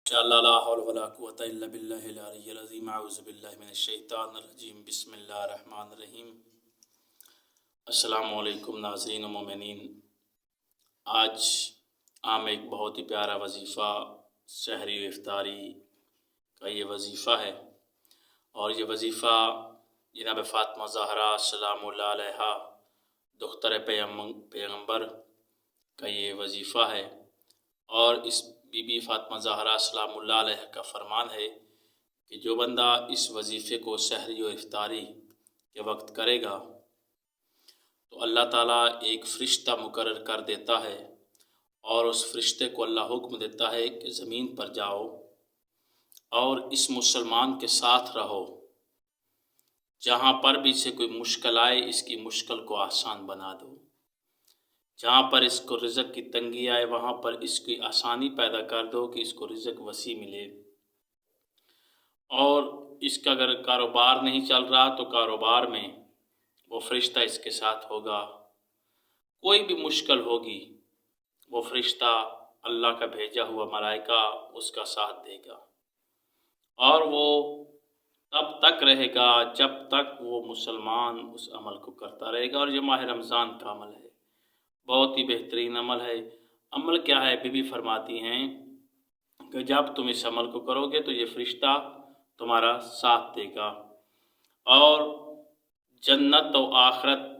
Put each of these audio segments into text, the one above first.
इंशाअल्लाह ला हौल वला कुव्वता इल्ला बिल्लाहिल अलिय्यिल अज़ीम। अऊज़ु बिल्लाहि मिनश शैतानिर रजीम। बिस्मिल्लाहिर रहमानिर रहीम। अस्सलामु अलैकुम नाज़रीन व मोमिनीन। आज हम एक बहुत ही प्यारा वजीफ़ा सहरी व इफ्तारी का ये वजीफ़ा है और ये वजीफ़ा जनाब फ़ातिमा ज़हरा सलामुल्लाह अलैहा दुख्तर पैगंबर का ये वजीफ़ा है और इस बीबी फ़ातिमा ज़हरा सलामुल्लाह अलैहा का फरमान है कि जो बंदा इस वजीफ़े को सहरी और इफ्तारी के वक्त करेगा तो अल्लाह ताला एक फ़रिश्ता मुकर्रर कर देता है और उस फ़रिश्ते को अल्लाह हुक्म देता है कि ज़मीन पर जाओ और इस मुसलमान के साथ रहो, जहाँ पर भी इसे कोई मुश्किल आए इसकी मुश्किल को आसान बना दो, जहाँ पर इसको रिज़्क़ की तंगी आए वहाँ पर इसकी आसानी पैदा कर दो कि इसको रिज़्क़ वसी मिले। और इसका अगर कारोबार नहीं चल रहा तो कारोबार में वो फ़रिश्ता इसके साथ होगा। कोई भी मुश्किल होगी वो फ़रिश्ता अल्लाह का भेजा हुआ मलाइका उसका साथ देगा और वो तब तक रहेगा जब तक वो मुसलमान उस अमल को करता रहेगा। और ये माह रमज़ान का अमल है, बहुत ही बेहतरीन अमल है। अमल क्या है? बीबी फरमाती हैं कि जब तुम इस अमल को करोगे तो ये फ़रिश्ता तुम्हारा साथ देगा और जन्नत और आखिरत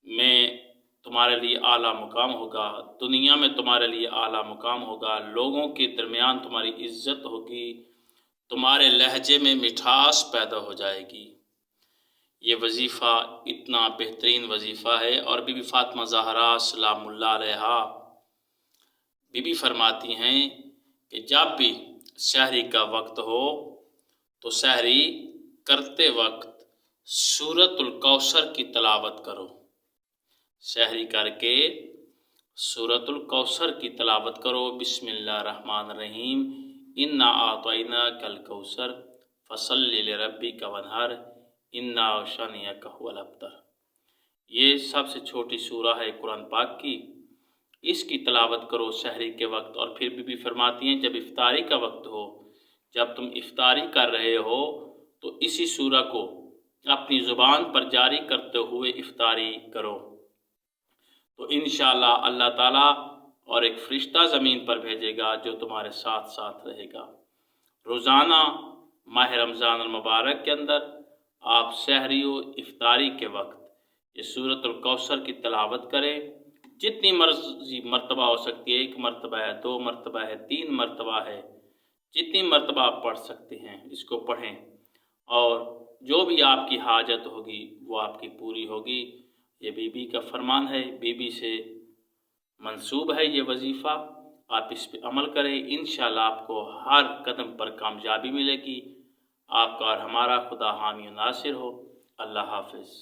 में तुम्हारे लिए आला मुकाम होगा, दुनिया में तुम्हारे लिए आला मुकाम होगा, लोगों के दरमियान तुम्हारी इज्जत होगी, तुम्हारे लहजे में मिठास पैदा हो जाएगी। ये वजीफ़ा इतना बेहतरीन वजीफ़ा है। और बीबी फ़ातिमा ज़हरा सलामुल्लाह अलैहा बीबी फरमाती हैं कि जब भी सहरी का वक्त हो तो सहरी करते वक्त सूरतुल कौसर की तलावत करो। सहरी करके सूरतुल कौसर की तलावत करो। बिस्मिल्लाहिर रहमानिर रहीम। इन्ना आतैना कल कौसर फसल्लि लिरब्बिका वन्हर इन्ना शानिअका हुवल अब्तर। ये सबसे छोटी सूरा है कुरान पाक की, इसकी तलावत करो सहरी के वक्त। और फिर बीबी फरमाती हैं जब इफ्तारी का वक्त हो, जब तुम इफ्तारी कर रहे हो तो इसी सूरा को अपनी ज़ुबान पर जारी करते हुए इफ्तारी करो तो इंशाअल्लाह अल्लाह ताला और एक फ़रिश्ता ज़मीन पर भेजेगा जो तुम्हारे साथ साथ रहेगा। रोज़ाना माह रमज़ान मुबारक के अंदर आप सहरी और इफ्तारी के वक्त ये सूरतुल कौसर की तलावत करें। जितनी मर्ज़ी मर्तबा हो सकती है, 1 मरतबा है, 2 मरतबा है, 3 मरतबा है, जितनी मरतबा आप पढ़ सकते हैं इसको पढ़ें और जो भी आपकी हाजत होगी वो आपकी पूरी होगी। ये बीबी का फरमान है, बीबी से मंसूब है ये वजीफ़ा। आप इस पे अमल करें, इंशाअल्लाह आपको हर कदम पर कामयाबी मिलेगी। आपका और हमारा खुदा हामी नासिर हो। अल्लाह हाफ़िज़।